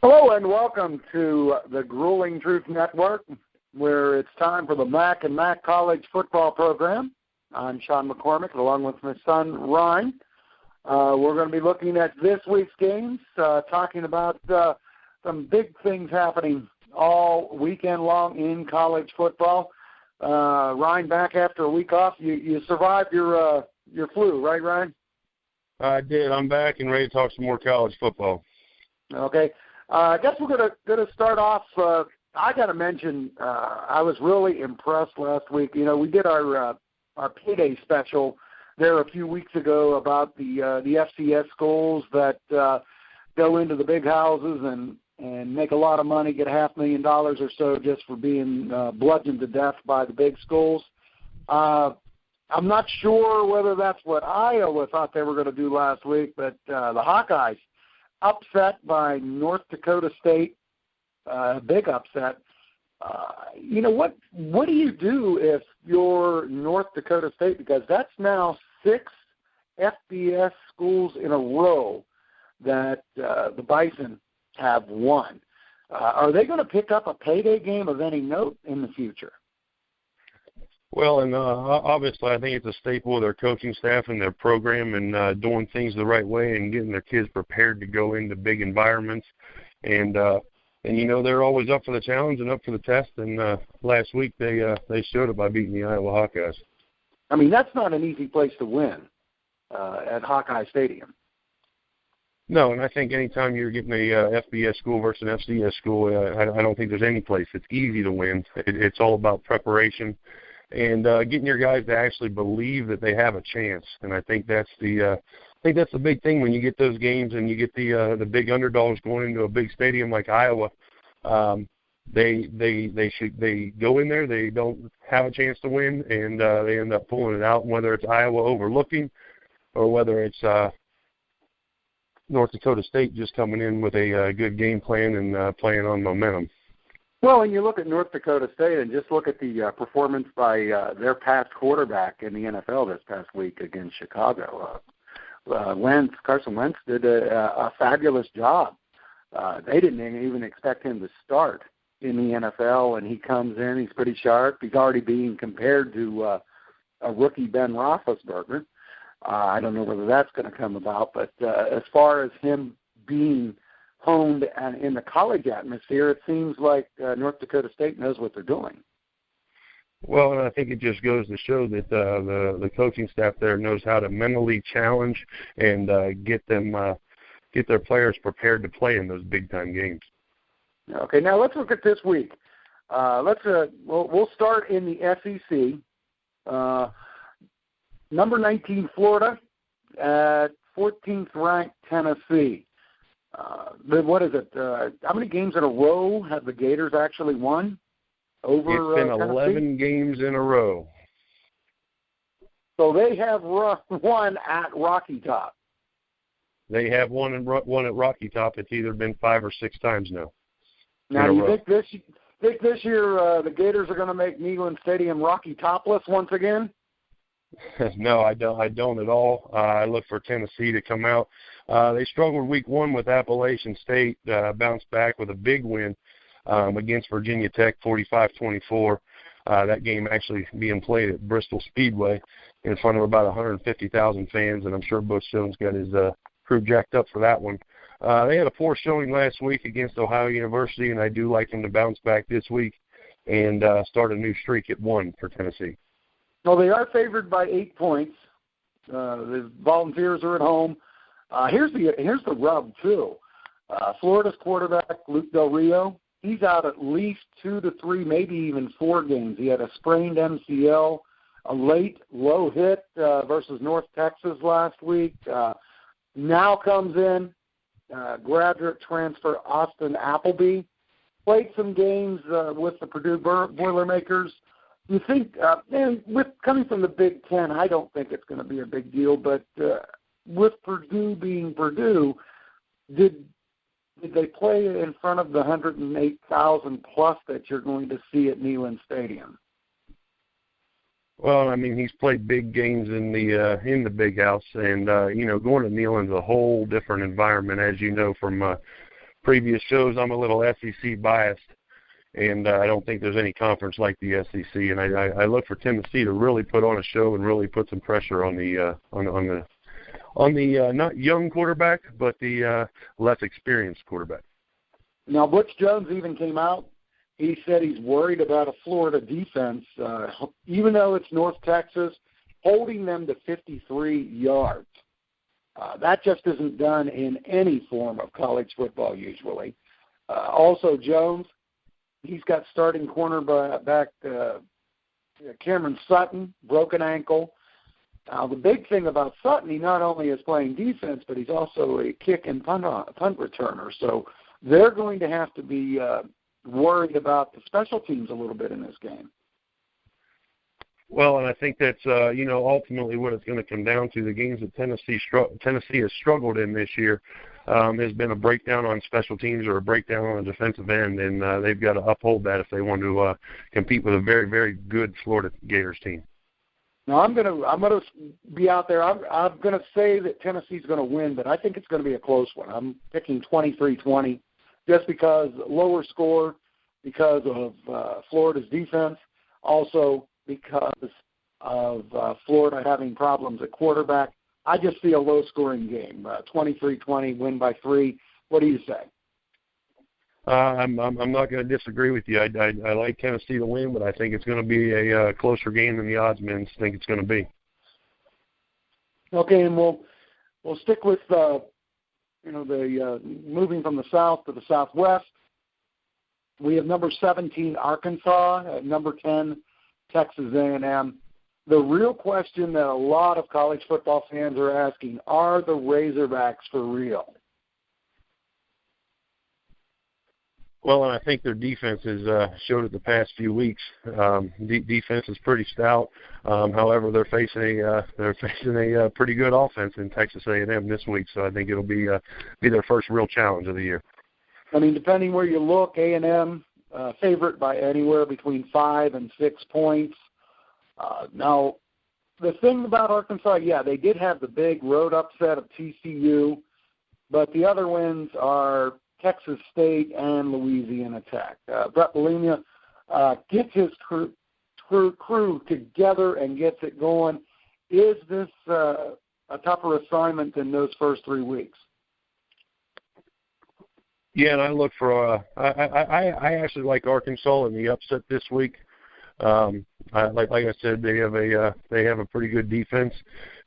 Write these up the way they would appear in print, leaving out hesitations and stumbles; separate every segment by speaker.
Speaker 1: Hello and welcome to the Grueling Truth Network, where it's time for the Mac&Mac College football program. I'm Sean McCormick, along with my son, Ryne. We're going to be looking at this week's games, talking about some big things happening all weekend long in college football. Ryne, back after a week off. You survived your flu, right, Ryne?
Speaker 2: I did. I'm back and ready to talk some more college football.
Speaker 1: Okay. I guess we're going to start off. I got to mention, I was really impressed last week. You know, we did our payday special there a few weeks ago about the FCS schools that go into the big houses and make a lot of money, get $500,000 or so just for being bludgeoned to death by the big schools. I'm not sure whether that's what Iowa thought they were going to do last week, but the Hawkeyes upset by North Dakota State, big upset. You know, what do you do if you're North Dakota State? Because that's now 6 FBS schools in a row that the Bison have won. Are they going to pick up a payday game of any note in the future?
Speaker 2: Well, and obviously I think it's a staple of their coaching staff and their program and doing things the right way and getting their kids prepared to go into big environments. And you know, they're always up for the challenge and up for the test. And last week they showed it by beating the Iowa Hawkeyes.
Speaker 1: I mean, that's not an easy place to win at Hawkeye Stadium.
Speaker 2: No, and I think anytime you're getting a FBS school versus an FCS school, I don't think there's any place that's easy to win. It's all about preparation and getting your guys to actually believe that they have a chance. And I think that's the big thing when you get those games and you get the big underdogs going into a big stadium like Iowa. They go in there, they don't have a chance to win, and they end up pulling it out. And whether it's Iowa overlooking or whether it's North Dakota State just coming in with a good game plan and playing on momentum.
Speaker 1: Well, and you look at North Dakota State and just look at the performance by their past quarterback in the NFL this past week against Chicago. Carson Wentz did a fabulous job. They didn't even expect him to start in the NFL, and he comes in. He's pretty sharp. He's already being compared to a rookie Ben Roethlisberger. I don't know whether that's going to come about, but as far as him being honed in the college atmosphere, it seems like North Dakota State knows what they're doing.
Speaker 2: Well, and I think it just goes to show that the coaching staff there knows how to mentally challenge and get their players prepared to play in those big time games.
Speaker 1: Okay, now let's look at this week. We'll start in the SEC. Number 19 Florida at 14th ranked Tennessee. What is it? How many games in a row have the Gators actually won?
Speaker 2: It's been 11 games in a row.
Speaker 1: So they have won at Rocky Top.
Speaker 2: They have won at Rocky Top. It's either been 5 or 6 times now.
Speaker 1: Now, you think this year the Gators are going to make Neyland Stadium Rocky Topless once again?
Speaker 2: No, I don't at all. I look for Tennessee to come out. They struggled week 1 with Appalachian State, bounced back with a big win against Virginia Tech, 45-24. That game actually being played at Bristol Speedway in front of about 150,000 fans, and I'm sure Butch Jones got his crew jacked up for that one. They had a poor showing last week against Ohio University, and I do like them to bounce back this week and start a new streak at 1 for Tennessee.
Speaker 1: Well, they are favored by 8 points. The Volunteers are at home. Here's the rub, too. Florida's quarterback, Luke Del Rio, he's out at least 2 to 3, maybe even 4 games. He had a sprained MCL, a late low hit versus North Texas last week. Now comes in graduate transfer Austin Appleby. Played some games with the Purdue Boilermakers. You think, with coming from the Big Ten, I don't think it's going to be a big deal, but with Purdue being Purdue, did they play in front of the 108,000 plus that you're going to see at Neyland Stadium?
Speaker 2: Well, I mean, he's played big games in the Big House, and going to Neyland's a whole different environment, as you know, from previous shows, I'm a little SEC biased, and I don't think there's any conference like the SEC. And I look for Tennessee to really put on a show and really put some pressure on the not young quarterback, but the less experienced quarterback.
Speaker 1: Now, Butch Jones even came out. He said he's worried about a Florida defense, even though it's North Texas, holding them to 53 yards. That just isn't done in any form of college football usually. Also, Jones, he's got starting cornerback Cameron Sutton, broken ankle. The big thing about Sutton, he not only is playing defense, but he's also a kick and punt returner. So they're going to have to be worried about the special teams a little bit in this game.
Speaker 2: Well, and I think that's, ultimately what it's going to come down to. The games that Tennessee has struggled in this year has been a breakdown on special teams or a breakdown on the defensive end, and they've got to uphold that if they want to compete with a very, very good Florida Gators team.
Speaker 1: Now, I'm gonna be out there. I'm gonna say that Tennessee's going to win, but I think it's going to be a close one. I'm picking 23-20, just because lower score, because of Florida's defense, also because of Florida having problems at quarterback. I just see a low-scoring game, 23-20, win by 3. What do you say?
Speaker 2: I'm not going to disagree with you. I like Tennessee to win, but I think it's going to be a closer game than the oddsmen think it's going to be.
Speaker 1: Okay, and we'll stick with moving from the south to the southwest. We have number 17 Arkansas, at number 10 Texas A&M. The real question that a lot of college football fans are asking, are the Razorbacks for real?
Speaker 2: Well, and I think their defense has showed it the past few weeks. Defense is pretty stout. However, they're facing a pretty good offense in Texas A&M this week, so I think it'll be their first real challenge of the year.
Speaker 1: I mean, depending where you look, A&M favorite by anywhere between 5 and 6 points. Now, the thing about Arkansas, yeah, they did have the big road upset of TCU, but the other wins are Texas State and Louisiana Tech. Brett Bielema gets his crew together and gets it going. Is this a tougher assignment than those first 3 weeks?
Speaker 2: Yeah, and I look for I actually like Arkansas in the upset this week. Like I said, they have a pretty good defense,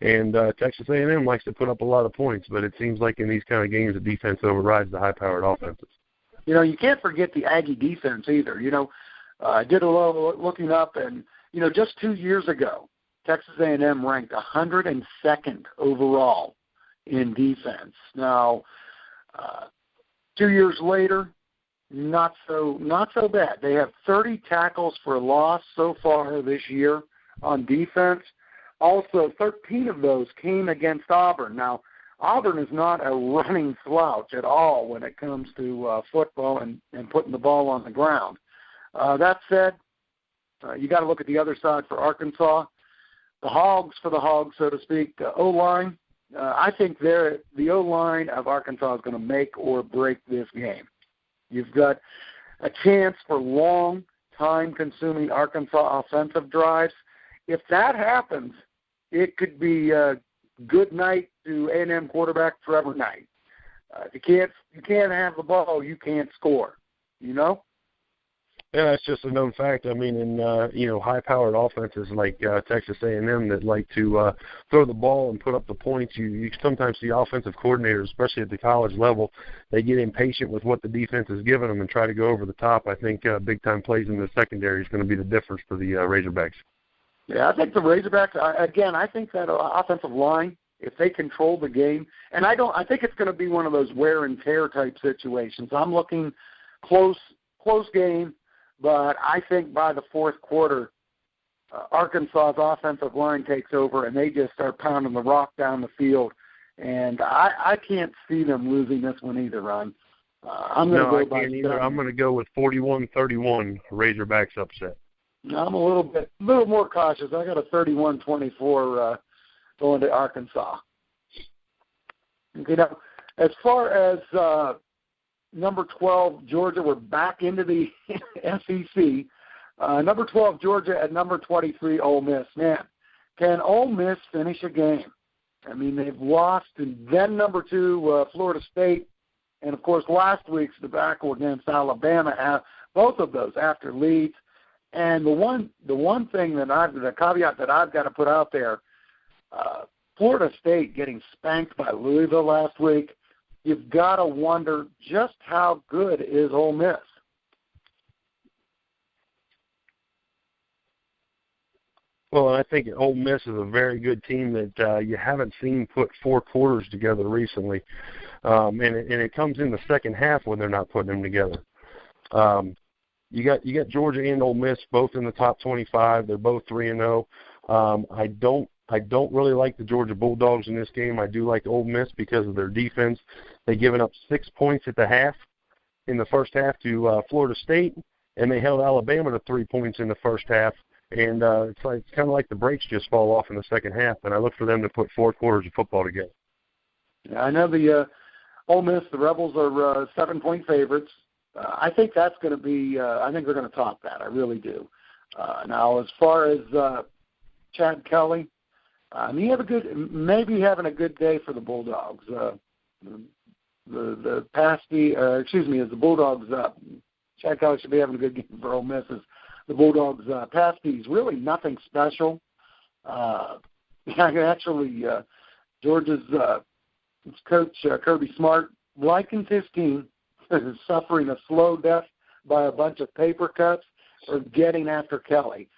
Speaker 2: and Texas A&M likes to put up a lot of points. But it seems like in these kind of games, the defense overrides the high-powered offenses.
Speaker 1: You can't forget the Aggie defense either. I did a little looking up, and just 2 years ago, Texas A&M ranked 102nd overall in defense. Now, 2 years later, not so bad. They have 30 tackles for loss so far this year on defense. Also, 13 of those came against Auburn. Now, Auburn is not a running slouch at all when it comes to football and putting the ball on the ground. That said, you got to look at the other side for Arkansas. The Hogs for the Hogs, so to speak. O-line, I think the O-line of Arkansas is going to make or break this game. You've got a chance for long, time-consuming Arkansas offensive drives. If that happens, it could be a good night to A&M quarterback Trevor Knight. If you can't have the ball, you can't score.
Speaker 2: Yeah, that's just a known fact. I mean, in high-powered offenses like Texas A&M that like to throw the ball and put up the points, you sometimes see offensive coordinators, especially at the college level, they get impatient with what the defense is giving them and try to go over the top. I think big-time plays in the secondary is going to be the difference for the Razorbacks. Yeah,
Speaker 1: I think the Razorbacks, I think that offensive line, if they control the game, and I think it's going to be one of those wear and tear type situations. I'm looking close game. But I think by the fourth quarter, Arkansas's offensive line takes over, and they just start pounding the rock down the field. And I can't see them losing this one either, Ron. I'm going
Speaker 2: to go with 41-31 Razorbacks upset.
Speaker 1: I'm a little more cautious. I got a 31-24 going to Arkansas. Okay, now, as far as number 12 Georgia. We're back into the SEC. Number 12 Georgia at number 23 Ole Miss. Man, can Ole Miss finish a game? I mean, they've lost, and then number 2 Florida State, and of course last week's debacle against Alabama. Both of those after leads. And the one thing the caveat that I've got to put out there, Florida State getting spanked by Louisville last week. You've got to wonder just how good is Ole Miss.
Speaker 2: Well, I think Ole Miss is a very good team that you haven't seen put 4 quarters together recently, and it comes in the second half when they're not putting them together. You got Georgia and Ole Miss both in the top 25. They're both 3-0. I don't really like the Georgia Bulldogs in this game. I do like Ole Miss because of their defense. They've given up 6 points at the half in the first half to Florida State, and they held Alabama to 3 points in the first half. And it's kind of like the brakes just fall off in the second half, and I look for them to put 4 quarters of football together.
Speaker 1: Yeah, I know the Ole Miss, the Rebels are 7-point favorites. I think that's going to be. I think they're going to top that. I really do. Now, as far as Chad Kelly, maybe having a good day for the Bulldogs. The Bulldogs. Chad Kelly should be having a good game for Ole Miss. The Bulldogs pasties, really nothing special. Actually, Georgia's coach, Kirby Smart, likens his team is suffering a slow death by a bunch of paper cuts or getting after Kelly.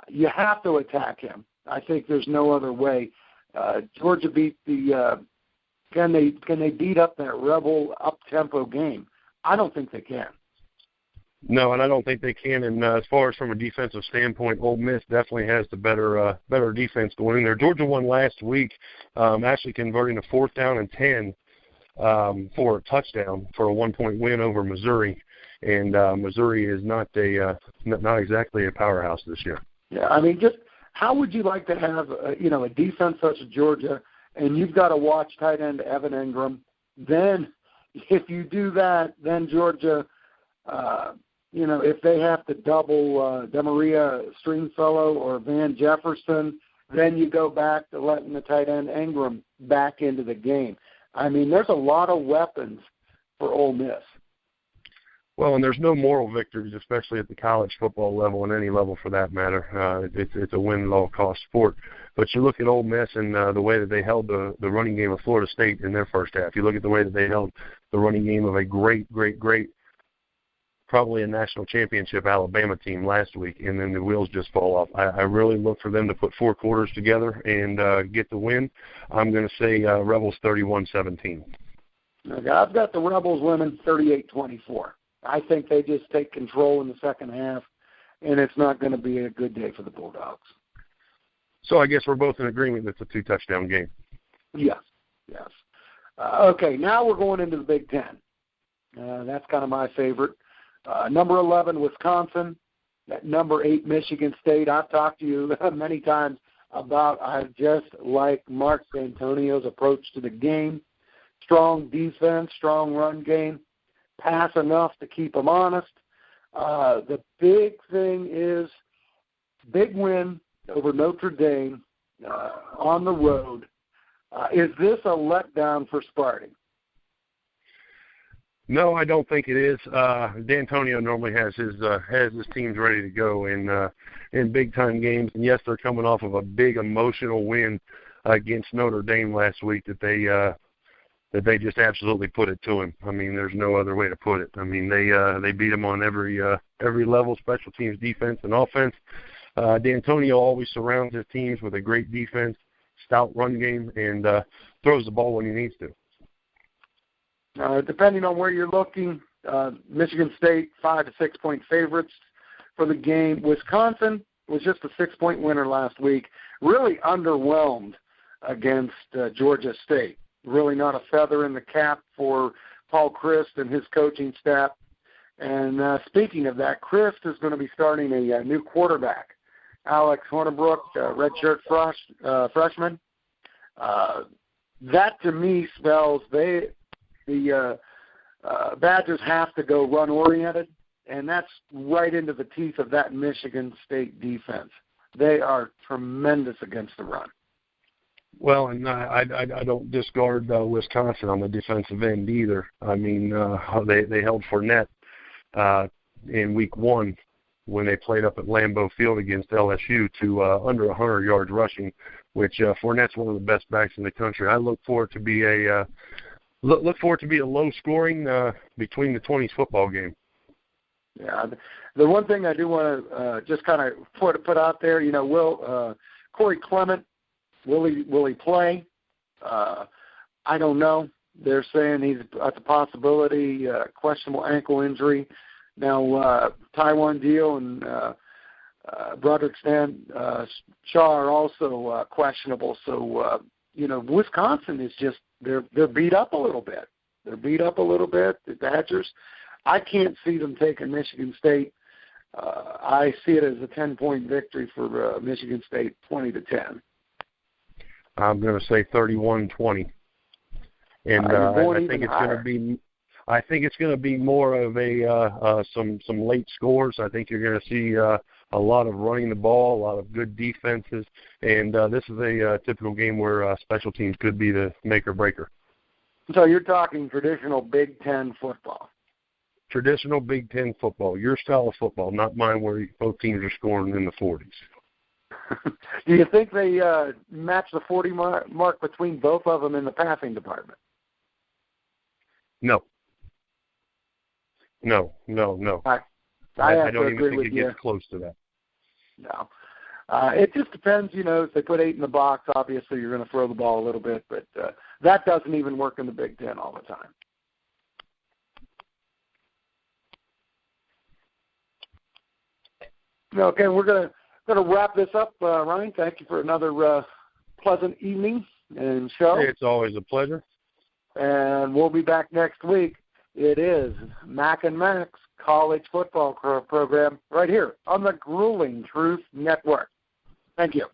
Speaker 1: You have to attack him. I think there's no other way. Georgia beat the can they beat up that Rebel up-tempo game? I don't think they can.
Speaker 2: No, and I don't think they can. And as far as from a defensive standpoint, Ole Miss definitely has the better defense going in there. Georgia won last week, actually converting a 4th down and 10 for a touchdown for a 1-point win over Missouri. And Missouri is not exactly a powerhouse this year.
Speaker 1: Yeah, I mean, just how would you like to have a defense such as Georgia, and you've got to watch tight end Evan Ingram? Then, if you do that, then Georgia. If they have to double DeMaria Stringfellow or Van Jefferson, then you go back to letting the tight end Ingram back into the game. I mean, there's a lot of weapons for Ole Miss.
Speaker 2: Well, and there's no moral victories, especially at the college football level and any level for that matter. It's a win-at-all-cost sport. But you look at Ole Miss and the way that they held the running game of Florida State in their first half. You look at the way that they held the running game of a great, probably a national championship Alabama team last week, and then the wheels just fall off. I really look for them to put 4 quarters together and get the win. I'm going to say Rebels 31-17.
Speaker 1: Okay, I've got the Rebels winning 38-24. I think they just take control in the second half, and it's not going to be a good day for the Bulldogs.
Speaker 2: So I guess we're both in agreement that it's a 2-touchdown game.
Speaker 1: Yes. Okay, now we're going into the Big Ten. That's kind of my favorite. Number 11, Wisconsin. At number 8, Michigan State. I've talked to you many times about I just like Mark D'Antonio's approach to the game. Strong defense, strong run game, pass enough to keep them honest. The big thing is big win over Notre Dame on the road. Is this a letdown for Sparty?
Speaker 2: No, I don't think it is. D'Antonio normally has his teams ready to go in big time games, and yes, they're coming off of a big emotional win against Notre Dame last week that they just absolutely put it to him. I mean, there's no other way to put it. I mean, they beat him on every level, special teams, defense, and offense. D'Antonio always surrounds his teams with a great defense, stout run game, and throws the ball when he needs to.
Speaker 1: Depending on where you're looking, Michigan State 5 to 6 point favorites for the game. Wisconsin was just a 6-point winner last week. Really underwhelmed against Georgia State. Really not a feather in the cap for Paul Chryst and his coaching staff. And speaking of that, Chryst is going to be starting a new quarterback, Alex Hornibrook, redshirt freshman. That to me spells the Badgers have to go run-oriented, and that's right into the teeth of that Michigan State defense. They are tremendous against the run.
Speaker 2: Well, and I don't discard Wisconsin on the defensive end either. I mean, they held Fournette in week 1 when they played up at Lambeau Field against LSU to under 100 yards rushing, which Fournette's one of the best backs in the country. I look for it to be a low-scoring between the 20s football game.
Speaker 1: Yeah, the one thing I do want to just kind of put out there, will Corey Clement, will he play? I don't know. They're saying he's at the possibility, questionable ankle injury. Now, Taiwan Deal and Broderick Shaw are also questionable. So, Wisconsin is just they're beat up a little bit. The Badgers. I can't see them taking Michigan State. I see it as a 10-point victory for Michigan State, 20-10.
Speaker 2: I'm going to say 31-20, and I think it's going to be more of a some late scores. I think you're going to see a lot of running the ball, a lot of good defenses, and this is a typical game where special teams could be the make or breaker.
Speaker 1: So you're talking traditional Big Ten football.
Speaker 2: Traditional Big Ten football, your style of football, not mine where both teams are scoring in the 40s.
Speaker 1: Do you think they match the 40 mark between both of them in the passing department?
Speaker 2: No. I don't even think it gets close to that.
Speaker 1: No. It just depends, if they put 8 in the box, obviously you're going to throw the ball a little bit, but that doesn't even work in the Big Ten all the time. Okay, we're going to wrap this up, Ryne. Thank you for another pleasant evening and show.
Speaker 2: It's always a pleasure.
Speaker 1: And we'll be back next week. It is Mac&Mac's college football program right here on the Grueling Truth Network. Thank you.